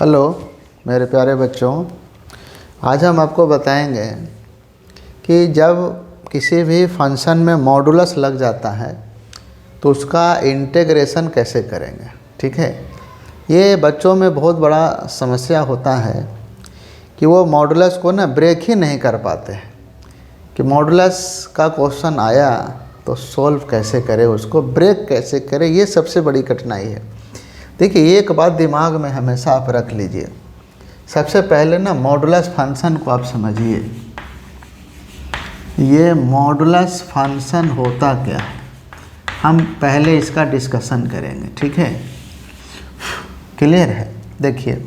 Hello मेरे प्यारे बच्चों, आज हम आपको बताएंगे कि जब किसी भी फंक्शन में मॉडुलस लग जाता है तो उसका इंटीग्रेशन कैसे करेंगे। ठीक है, ये बच्चों में बहुत बड़ा समस्या होता है कि वो मॉडुलस को ना ब्रेक ही नहीं कर पाते हैं कि मॉडुलस का क्वेश्चन आया तो सॉल्व कैसे करें, उसको ब्रेक कैसे करें। ये सबसे बड़ी कठिनाई है। देखिए, एक बात दिमाग में हमेशा आप रख लीजिए। सबसे पहले ना मॉडुलस फंक्शन को आप समझिए। ये मॉडुलस फंक्शन होता क्या है, हम पहले इसका डिस्कशन करेंगे। ठीक है, क्लियर है। देखिए,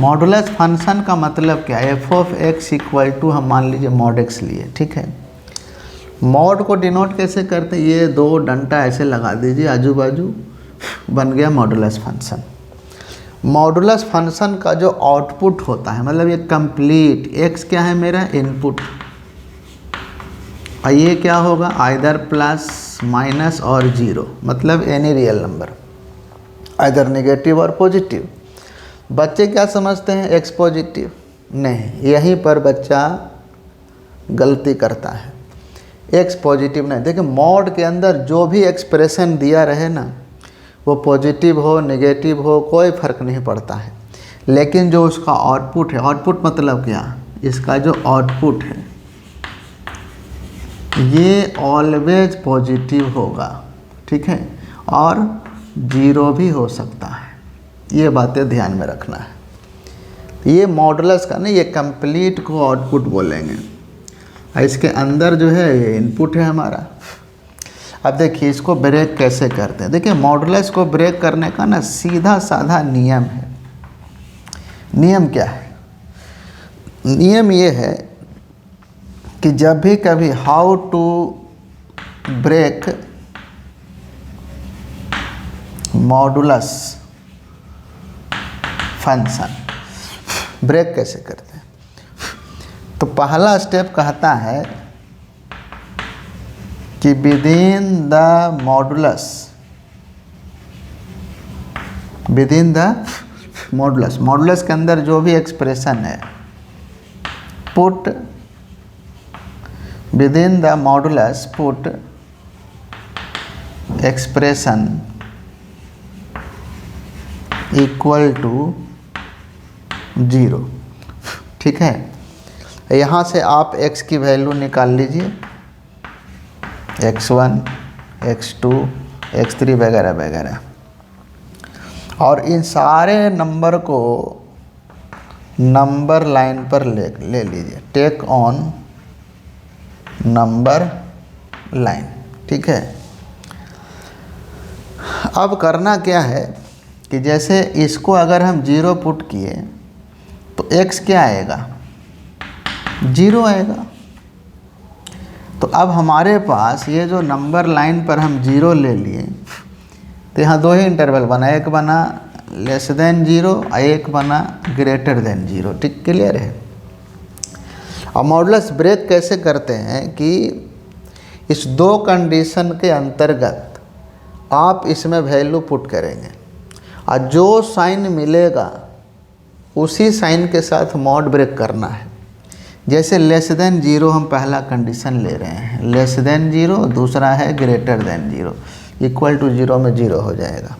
मॉडुलस फंक्शन का मतलब क्या है। F of X equal to हम मान लीजिए मॉड एक्स लिए। ठीक है, मॉड को डिनोट कैसे करते हैं, ये दो डंडा ऐसे लगा दीजिए आजू बाजू, बन गया मॉडुलस फंक्शन। मॉडुलस फंक्शन का जो आउटपुट होता है, मतलब ये कंप्लीट एक्स क्या है मेरा इनपुट, और ये क्या होगा आइदर प्लस माइनस और जीरो, मतलब any real number, either negative और पॉजिटिव। बच्चे क्या समझते हैं एक्स पॉजिटिव, नहीं, यहीं पर बच्चा गलती करता है। एक्स पॉजिटिव नहीं। देखिए, मॉड के अंदर जो भी एक्सप्रेशन दिया रहे ना, वो पॉजिटिव हो नेगेटिव हो कोई फ़र्क नहीं पड़ता है, लेकिन जो उसका आउटपुट है, आउटपुट मतलब क्या, इसका जो आउटपुट है ये ऑलवेज पॉजिटिव होगा। ठीक है, और जीरो भी हो सकता है। ये बातें ध्यान में रखना है। ये मॉडुलस का नहीं, ये कंप्लीट को आउटपुट बोलेंगे, और इसके अंदर जो है ये इनपुट है हमारा। अब देखिए, इसको ब्रेक कैसे करते हैं। देखिए, मॉडुलस को ब्रेक करने का ना सीधा साधा नियम है। नियम क्या है, नियम ये है कि जब भी कभी how to break modulus function, break कैसे करते हैं। तो पहला स्टेप कहता है कि within the modulus, within the modulus, modulus के अंदर जो भी एक्सप्रेशन है, put within the modulus, put expression equal to zero. ठीक है, यहाँ से आप x की वैल्यू निकाल लीजिए, x1, x2, x3 वगैरह वगैरह, और इन सारे नंबर को नंबर लाइन पर ले लीजिए। Take on number line. ठीक है, अब करना क्या है कि जैसे इसको अगर हम जीरो पुट किए तो x क्या आएगा, जीरो आएगा। तो अब हमारे पास ये जो नंबर लाइन पर हम जीरो ले लिए, तो यहाँ दो ही इंटरवल बना, एक बना लेस देन जीरो और एक बना ग्रेटर देन जीरो। ठीक, क्लियर है। और मॉडुलस ब्रेक कैसे करते हैं कि इस दो कंडीशन के अंतर्गत आप इसमें वैल्यू पुट करेंगे, और जो साइन मिलेगा उसी साइन के साथ मॉड ब्रेक करना है। जैसे लेस देन जीरो हम पहला कंडीशन ले रहे हैं, लेस देन जीरो, दूसरा है greater than zero, equal to zero में जीरो हो जाएगा।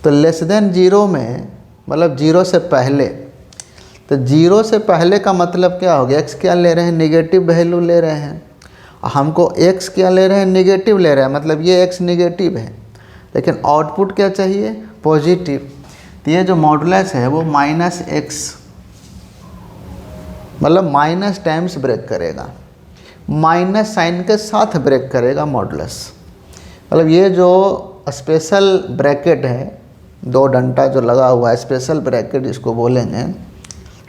तो लेस देन जीरो में मतलब जीरो से पहले, तो जीरो से पहले का मतलब क्या हो गया, एक्स क्या ले रहे हैं, नेगेटिव वैल्यू ले रहे हैं, हमको एक्स क्या ले रहे हैं, नेगेटिव ले रहे हैं, मतलब ये एक्स नेगेटिव है, लेकिन आउटपुट क्या चाहिए, पॉजिटिव। तो ये जो मॉडुलस है वो माइनस एक्स, मतलब माइनस टाइम्स ब्रेक करेगा, माइनस साइन के साथ ब्रेक करेगा मॉडुलस। मतलब ये जो स्पेशल ब्रैकेट है, दो डंडा जो लगा हुआ है, स्पेशल ब्रैकेट इसको बोलेंगे,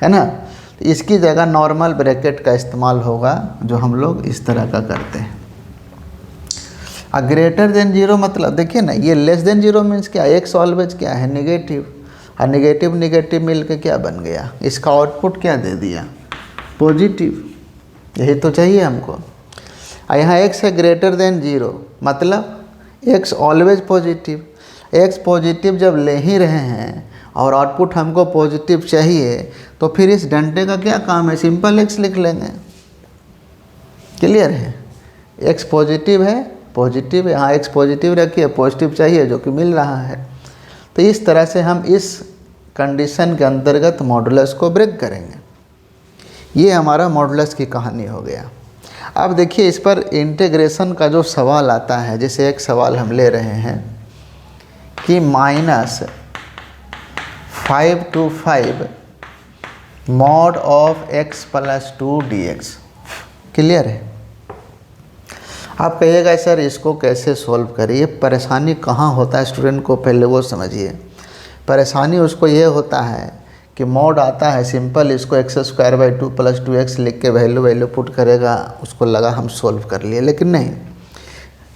है ना। तो इसकी जगह नॉर्मल ब्रैकेट का इस्तेमाल होगा, जो हम लोग इस तरह का करते हैं। और ग्रेटर देन जीरो मतलब देखिए ना, ये लेस देन जीरो मीन्स क्या, एक्स ऑलवेज क्या है, नेगेटिव, और नेगेटिव नेगेटिव मिल के क्या बन गया, इसका आउटपुट क्या दे दिया, पॉजिटिव। यही तो चाहिए हमको। और यहाँ x है ग्रेटर देन जीरो, मतलब x always positive. X positive जब ले ही रहे हैं और आउटपुट हमको पॉजिटिव चाहिए, तो फिर इस डंडे का क्या काम है, सिंपल एक्स लिख लेंगे। क्लियर है, एक्स पॉजिटिव है, पॉजिटिव है, हाँ एक्स पॉजिटिव रखिए, पॉजिटिव चाहिए जो कि मिल रहा है। तो इस तरह से हम इस कंडीशन के अंतर्गत मॉडुलस को ब्रेक करेंगे। ये हमारा मॉडुलस की कहानी हो गया। अब देखिए इस पर इंटीग्रेशन का जो सवाल आता है, जैसे एक सवाल हम ले रहे हैं कि -5 to 5 mod of x + 2 dx। Clear है। आप कहिएगा सर इसको कैसे सॉल्व करिए, परेशानी कहाँ होता है स्टूडेंट को, पहले वो समझिए। परेशानी उसको ये होता है कि मॉड आता है सिंपल, इसको x² / 2 + 2x लिख के वैल्यू पुट करेगा, उसको लगा हम सॉल्व कर लिए। लेकिन नहीं,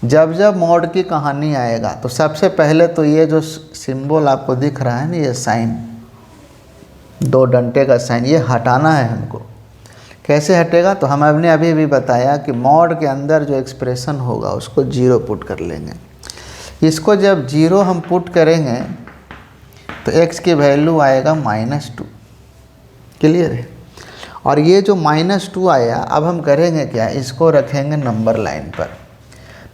जब जब मॉड की कहानी आएगा तो सबसे पहले तो ये जो सिंबल आपको दिख रहा है ना, ये साइन, 2 डंडे का साइन, ये हटाना है हमको। कैसे हटेगा, तो हम हमने अभी भी बताया कि मॉड के अंदर जो एक्सप्रेशन होगा उसको 0 पुट कर लेंगे। इसको जब 0 हम पुट करेंगे तो x की वैल्यू आएगा -2। क्लियर है। और ये जो -2 आया, अब हम करेंगे क्या, इसको रखेंगे नंबर लाइन पर।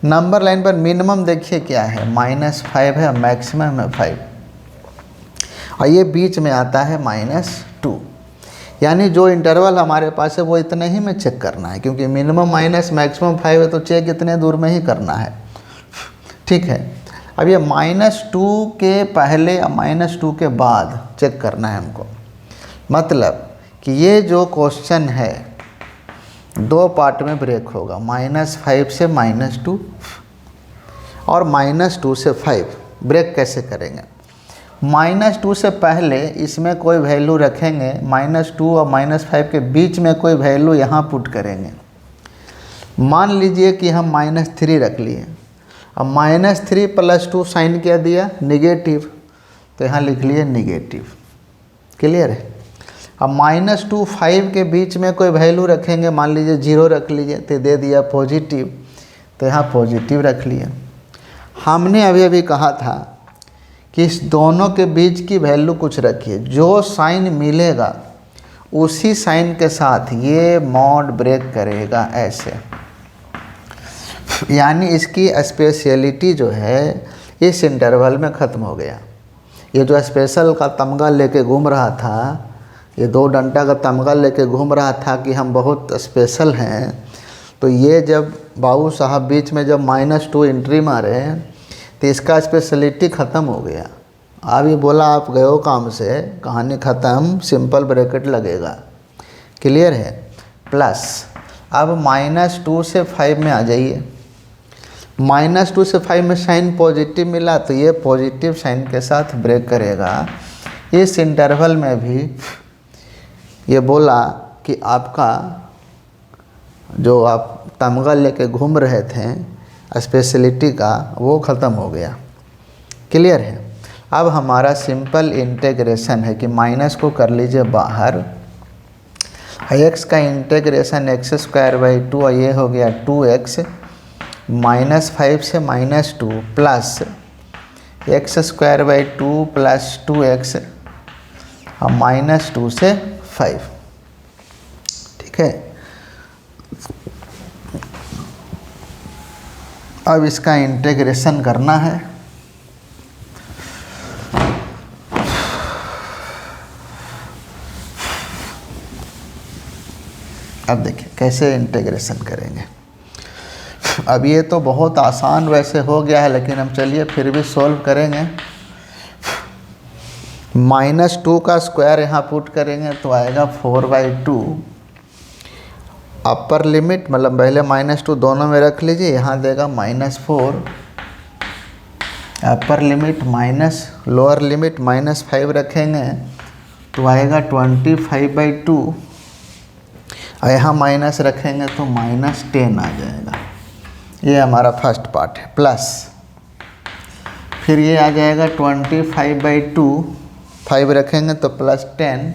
नंबर लाइन पर मिनिमम देखिए क्या है, -5 है, मैक्सिमम है 5, और ये बीच में आता है -2। यानी जो इंटरवल हमारे पास है वो इतने ही में चेक करना है, क्योंकि मिनिमम माइनस मैक्सिमम 5 है तो चेक इतने दूर में ही करना है। ठीक है। अब ये -2 के पहले और -2 के बाद चेक करना है हमको। मतलब कि ये जो क्वेश्चन है 2 पार्ट में ब्रेक होगा, -5 से -2 और -2 से 5। ब्रेक कैसे करेंगे, -2 से पहले इसमें कोई वैल्यू रखेंगे, -2 और -5 के बीच में कोई वैल्यू यहाँ पुट करेंगे। मान लीजिए कि हम -3 रख लिए, अब -3 + 2 साइन क्या दिया, नेगेटिव, तो यहाँ लिख लिए नेगेटिव। क्लियर है। अब -2 5 के बीच में कोई वैल्यू रखेंगे, मान लीजिए 0 रख लीजिए, तो दे दिया पॉजिटिव, तो यहाँ पॉजिटिव रख लिया। हमने अभी अभी कहा था कि इस दोनों के बीच की वैल्यू कुछ रखिए, जो साइन मिलेगा उसी साइन के साथ ये मॉड ब्रेक करेगा ऐसे। यानी इसकी स्पेशलिटी जो है इस इंटरवल में ख़त्म हो गया। ये जो स्पेशल का तमगा लेके घूम रहा था, ये 2 डंडा का तमगा लेके घूम रहा था कि हम बहुत स्पेशल हैं, तो ये जब बाबू साहब बीच में जब -2 एंट्री मारे तो इसका स्पेशलिटी ख़त्म हो गया। अब ये बोला आप गए हो काम से, कहानी ख़त्म, सिंपल ब्रैकेट लगेगा। क्लियर है। प्लस अब -2 से 5 में आ जाइए, -2 से 5 में साइन पॉजिटिव मिला, तो ये पॉजिटिव साइन के साथ ब्रेक करेगा। इस इंटरवल में भी ये बोला कि आपका जो आप तमगा लेके घूम रहे थे स्पेशलिटी का, वो ख़त्म हो गया। क्लियर है। अब हमारा सिंपल इंटीग्रेशन है कि माइनस को कर लीजिए बाहर, x का इंटीग्रेशन x² / 2, और ये हो गया 2x, -5 से -2 प्लस x² / 2 + 2x और -2 से 5। ठीक है। अब इसका इंटीग्रेशन करना है। अब देखिए कैसे इंटीग्रेशन करेंगे। अब ये तो बहुत आसान वैसे हो गया है, लेकिन हम चलिए फिर भी सॉल्व करेंगे। -2 का स्क्वायर यहाँ पुट करेंगे तो आएगा 4/2। अपर लिमिट मतलब पहले -2 दोनों में रख लीजिए, यहाँ देगा -4, upper limit minus lower limit -5 रखेंगे तो आएगा 25/2, और यहाँ माइनस रखेंगे तो -10 आ जाएगा। ये हमारा फर्स्ट पार्ट है। प्लस फिर ये आ जाएगा 25/2, 5 रखेंगे तो +10,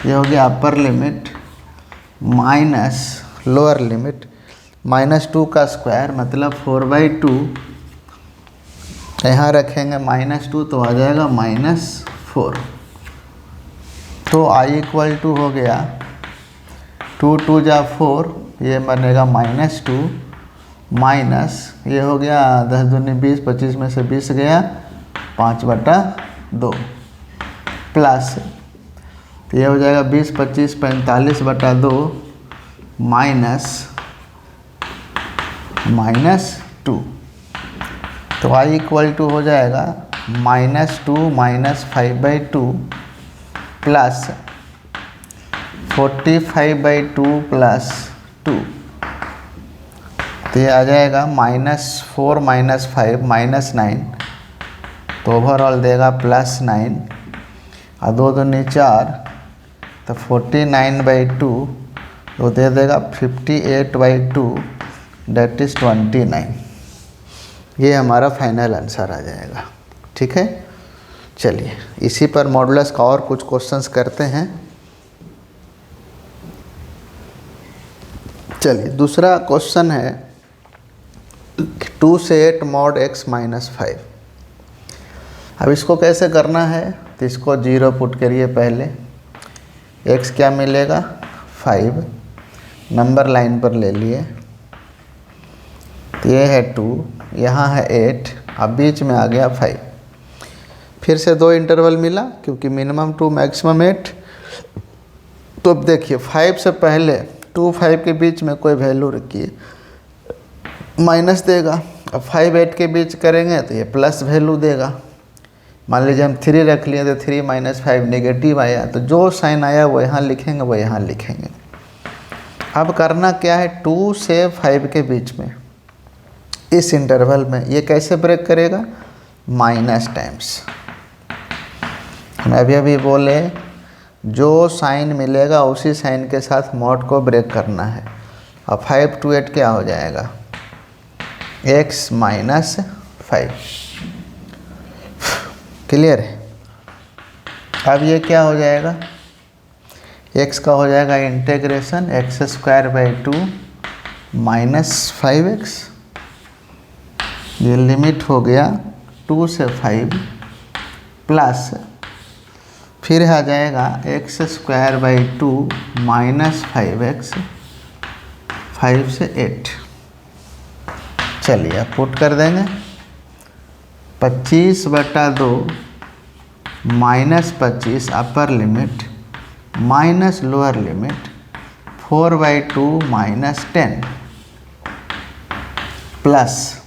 ये हो गया upper limit minus lower limit, -2 का स्क्वायर मतलब 4/2 यहाँ रखेंगे -2 तो आ जाएगा -4। तो i इक्वल टू हो गया 2 2 जा 4, ये बनेगा -2 माइनस ये हो गया 10 दूनी 20, 25 में से 20 गया 5/2 प्लस तो ये हो जाएगा 20 25 45/2 -2। तो i इक्वल टू हो जाएगा -2 -5/2 प्लस 45/2 प्लस 2। तो ये आ जाएगा -4 -5 -9, तो ओवरऑल देगा +9 और 2 दूनी 4, तो 49/2 तो दे देगा 58/2 दैट इज़ 29। ये हमारा फाइनल आंसर आ जाएगा। ठीक है, चलिए इसी पर मॉडुलस का और कुछ क्वेश्चंस करते हैं। चलिए दूसरा क्वेश्चन है 2 से 8 mod x - 5। अब इसको कैसे करना है, तो इसको 0 पुट करिए पहले। x क्या मिलेगा 5, नंबर लाइन पर ले लिए, तो ये है 2, यहाँ है 8, अब बीच में आ गया 5। फिर से 2 इंटरवल मिला क्योंकि मिनिमम 2 मैक्सिमम 8। तो अब देखिए 5 से पहले 2 5 के बीच में कोई वैल्यू रखिए, माइनस देगा। अब 5 8 के बीच करेंगे तो ये प्लस वैल्यू देगा। मान लीजिए हम 3 रख लिए तो 3 - 5 नेगेटिव आया, तो जो साइन आया वो यहाँ लिखेंगे, वो यहाँ लिखेंगे। अब करना क्या है, 2 से 5 के बीच में इस इंटरवल में ये कैसे ब्रेक करेगा, माइनस टाइम्स। हम अभी बोले जो साइन मिलेगा उसी साइन के साथ मॉड को ब्रेक करना है। अब 5 to 8 क्या हो जाएगा, x - 5। क्लियर है। अब ये क्या हो जाएगा, x का हो जाएगा इंटीग्रेशन x² - 5x। ये लिमिट हो गया 2 से 5 प्लस फिर आ जाएगा x² - 5x 5 से 8। चलिए अब पुट कर देंगे 25/2 -25 upper limit minus lower limit 4/2 -10 plus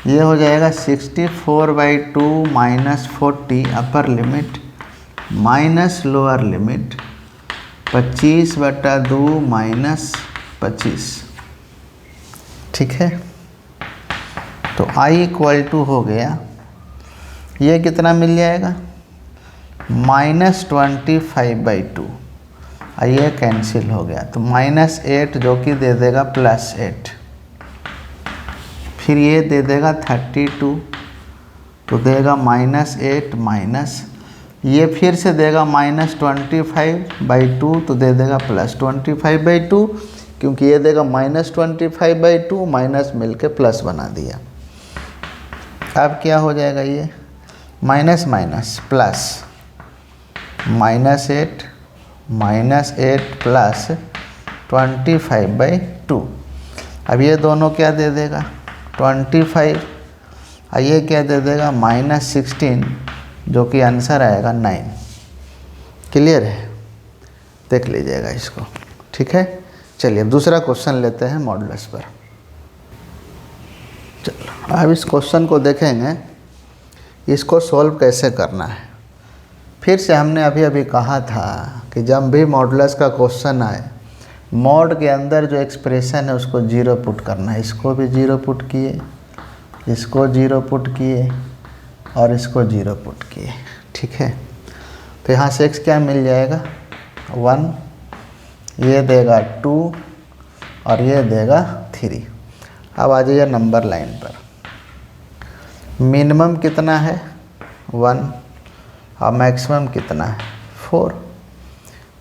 ये हो जाएगा 64/2 -40 upper limit minus lower limit 25/2 -25। ठीक है, तो i इक्वल टू हो गया, ये कितना मिल जाएगा -25/2, ये कैंसिल हो गया तो -8 जो कि दे देगा +8, फिर ये दे देगा 32 तो देगा -8 माइनस ये फिर से देगा -25/2 तो दे देगा +25/2, क्योंकि ये देगा -25/2 माइनस मिलके प्लस बना दिया। अब क्या हो जाएगा, ये माइनस माइनस प्लस -8 प्लस 25/2। अब ये दोनों क्या दे देगा 25, और ये क्या दे देगा -16, जो कि आंसर आएगा 9। क्लियर है, देख लीजिएगा इसको। ठीक है, चलिए अब दूसरा क्वेश्चन लेते हैं मॉडुलस पर। चलो अब इस क्वेश्चन को देखेंगे, इसको सॉल्व कैसे करना है। फिर से हमने अभी कहा था कि जब भी मॉडुलस का क्वेश्चन आए, मॉड के अंदर जो एक्सप्रेशन है उसको 0 पुट करना है। इसको भी 0 पुट किए, इसको 0 पुट किए और इसको 0 पुट किए। ठीक है, तो यहाँ से x क्या मिल जाएगा 1, ये देगा 2 और ये देगा 3। अब आ जाइए नंबर लाइन पर, मिनिमम कितना है 1 और मैक्सिमम कितना है 4।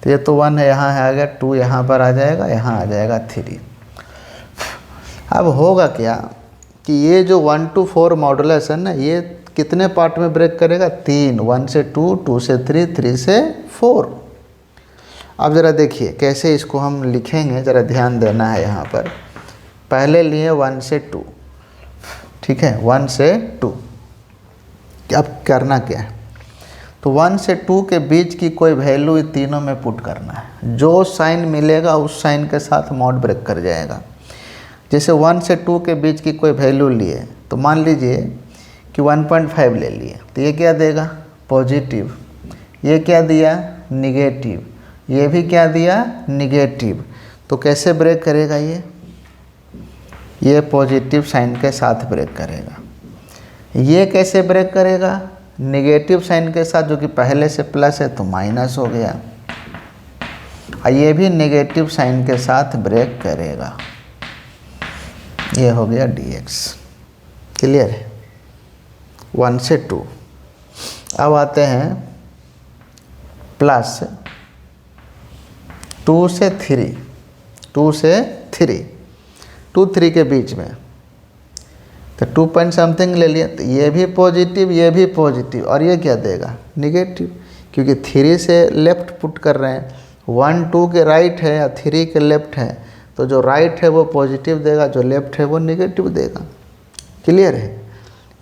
तो ये तो 1 है, यहाँ है आ गया 2, यहाँ पर आ जाएगा, यहाँ आ जाएगा 3। अब होगा क्या, कि ये जो 1 to 4 मॉडुलस है ना, ये कितने पार्ट में ब्रेक करेगा? 3, 1 से 2, 2 से 3, 3 से 4। अब ज़रा देखिए कैसे इसको हम लिखेंगे, ज़रा ध्यान देना है यहाँ पर। पहले लिए 1 से 2, ठीक है, 1 से 2। अब करना क्या है? तो 1 से 2 के बीच की कोई वैल्यू इन तीनों में पुट करना है। जो साइन मिलेगा उस साइन के साथ मॉड ब्रेक कर जाएगा। जैसे 1 से 2 के बीच की कोई वैल्यू लिए, तो मान लीजिए कि 1.5 ले लिए, तो ये क्या देगा? पॉजिटिव। ये क्या दिया? निगेटिव। ये भी क्या दिया? निगेटिव। तो कैसे ब्रेक करेगा ये पॉजिटिव साइन के साथ ब्रेक करेगा। ये कैसे ब्रेक करेगा? निगेटिव साइन के साथ, जो कि पहले से प्लस है तो माइनस हो गया। और ये भी निगेटिव साइन के साथ ब्रेक करेगा। ये हो गया dx। क्लियर है? 1 से 2। अब आते हैं प्लस 2 से 3, 2 से 3, 2 3 के बीच में, तो 2 पॉइंट समथिंग ले लिया, तो ये भी पॉजिटिव, ये भी पॉजिटिव, और ये क्या देगा? निगेटिव, क्योंकि 3 से लेफ्ट पुट कर रहे हैं। 1 2 के राइट है या 3 के लेफ्ट है, तो जो राइट है वो पॉजिटिव देगा, जो लेफ्ट है वो निगेटिव देगा। क्लियर है?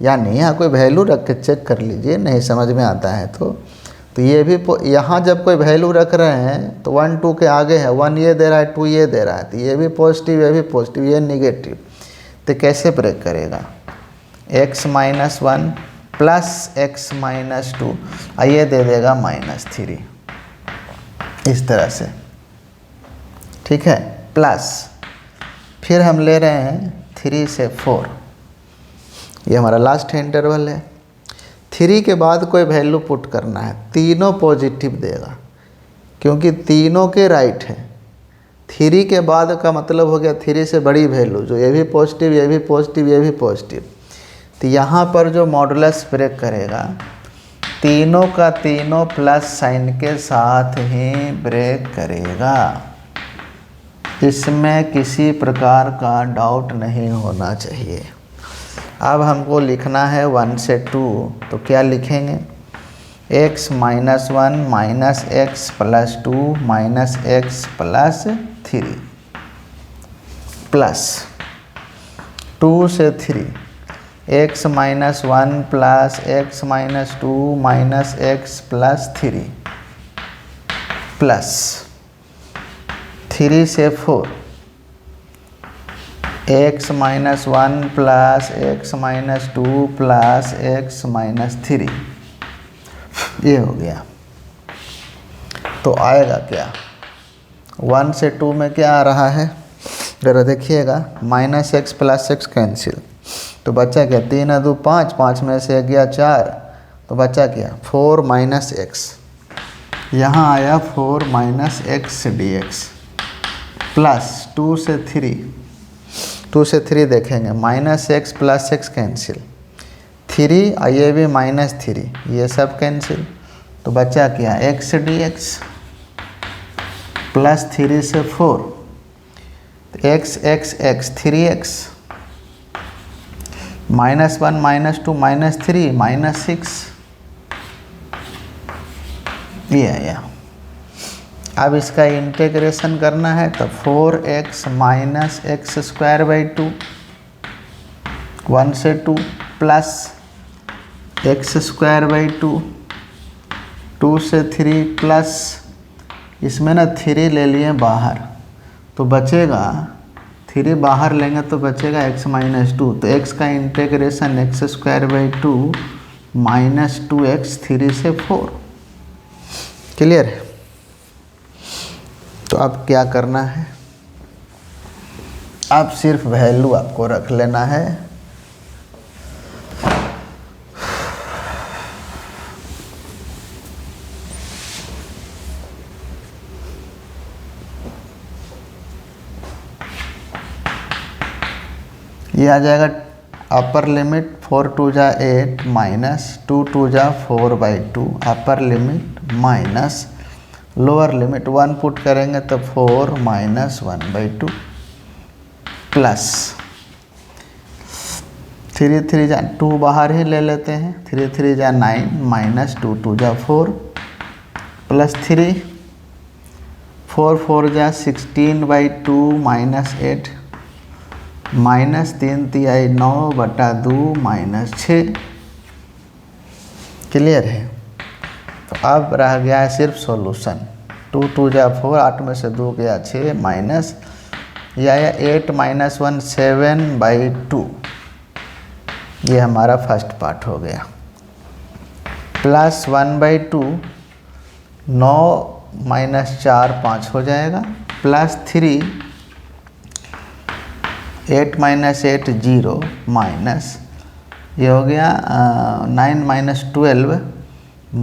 यानी यहाँ कोई वैल्यू रख के चेक कर लीजिए, नहीं समझ में आता है तो ये भी यहाँ जब कोई वैल्यू रख रहे हैं तो 1 2 के आगे है, 1 ये दे रहा है, 2 ये दे रहा है, तो ये भी पॉजिटिव, ये भी पॉजिटिव, ये निगेटिव। तो कैसे ब्रेक करेगा? x-1 प्लस x-2, ये दे देगा -3, इस तरह से। ठीक है? प्लस फिर हम ले रहे हैं 3 से 4, ये हमारा लास्ट इंटरवल है। 3 के बाद कोई वैल्यू पुट करना है, तीनों पॉजिटिव देगा क्योंकि तीनों के राइट है। 3 के बाद का मतलब हो गया 3 से बड़ी वैल्यू, जो ये भी पॉजिटिव, ये भी पॉजिटिव, ये भी पॉजिटिव। तो यहाँ पर जो मॉडुलस ब्रेक करेगा, तीनों का तीनों प्लस साइन के साथ ही ब्रेक करेगा। इसमें किसी प्रकार का डाउट नहीं होना चाहिए। अब हमको लिखना है 1 से 2, तो क्या लिखेंगे? x-1 minus x plus 2 minus x plus 3 plus 2 से 3 x-1 plus x-2 minus x plus 3 plus 3 से 4 x-1 plus x-2 plus x-3, ये हो गया। तो आएगा क्या? 1 से 2 में क्या आ रहा है? जरा देखिएगा, -x प्लस x कैंसिल, तो बचा क्या? 3 2 5, 5 में से गया 4, तो बचा क्या? 4 माइनस x। यहाँ आया 4 माइनस x dx प्लस 2 से 3, 2 से 3 देखेंगे, -x प्लस x कैंसिल, 3 और ये भी -3, ये सब कैंसिल, तो बचा क्या? x dx प्लस 3 से 4, x x x 3x -1 -2 -3 -6, ये आया। अब इसका इंटीग्रेशन करना है, तो 4x minus x square by 2, 1 से 2 प्लस एक्स स्क्वायर बाई 2, 2 से 3 प्लस, इसमें ना 3 ले लिए बाहर, तो बचेगा 3 बाहर लेंगे तो बचेगा x माइनस 2, तो x का integration x square by 2 minus 2x 3 से 4। क्लियर है? तो अब क्या करना है? अब सिर्फ वैल्यू आपको रख लेना है। ये आ जाएगा अपर लिमिट 4 2 जा 8 माइनस 2 2 जा 4 by 2, upper limit minus lower limit 1 put करेंगे तो 4 माइनस 1 बाई 2 प्लस 3 3 जा 2 बाहर ही ले लेते हैं, 3 3 जा 9 माइनस 2 2 जा 4 प्लस 3 4 4 जा 16/2 माइनस 8 माइनस 3 तिहाई 9/2 माइनस 6। क्लियर है। तो अब रह गया है सिर्फ सॉल्यूशन। 2 2 जा 4, 8 में से 2 गया 6 माइनस या 8 माइनस 1 7/2। ये हमारा फर्स्ट पार्ट हो गया। प्लस 1/2 9 माइनस 4 5 हो जाएगा, प्लस 3 8 माइनस 8 0 माइनस ये हो गया 9 माइनस 12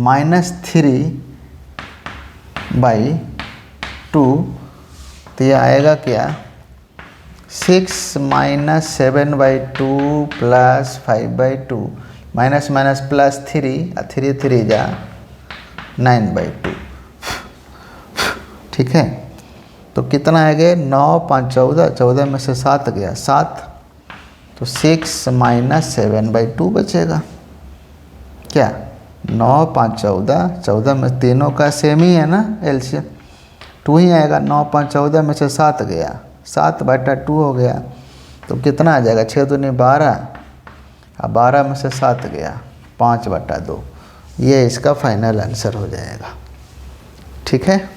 माइनस 3/2। तो ये आएगा क्या 6 minus 7/2 plus 5/2 minus minus plus 3 3 3 जा 9/2। ठीक है। तो कितना आ गया 9 5 14, 14 में से 7 गया 7, तो 6 माइनस 7/2 बचेगा। क्या 9 5 14, 14 में तीनों का सेम ही है ना, एलसीएम 2 ही आएगा। 9 5 14 में से 7 गया, 7/2 हो गया, तो कितना आ जाएगा 6 दूनी 12, अब 12 में से 7 गया 5/2। ये इसका फाइनल आंसर हो जाएगा। ठीक है।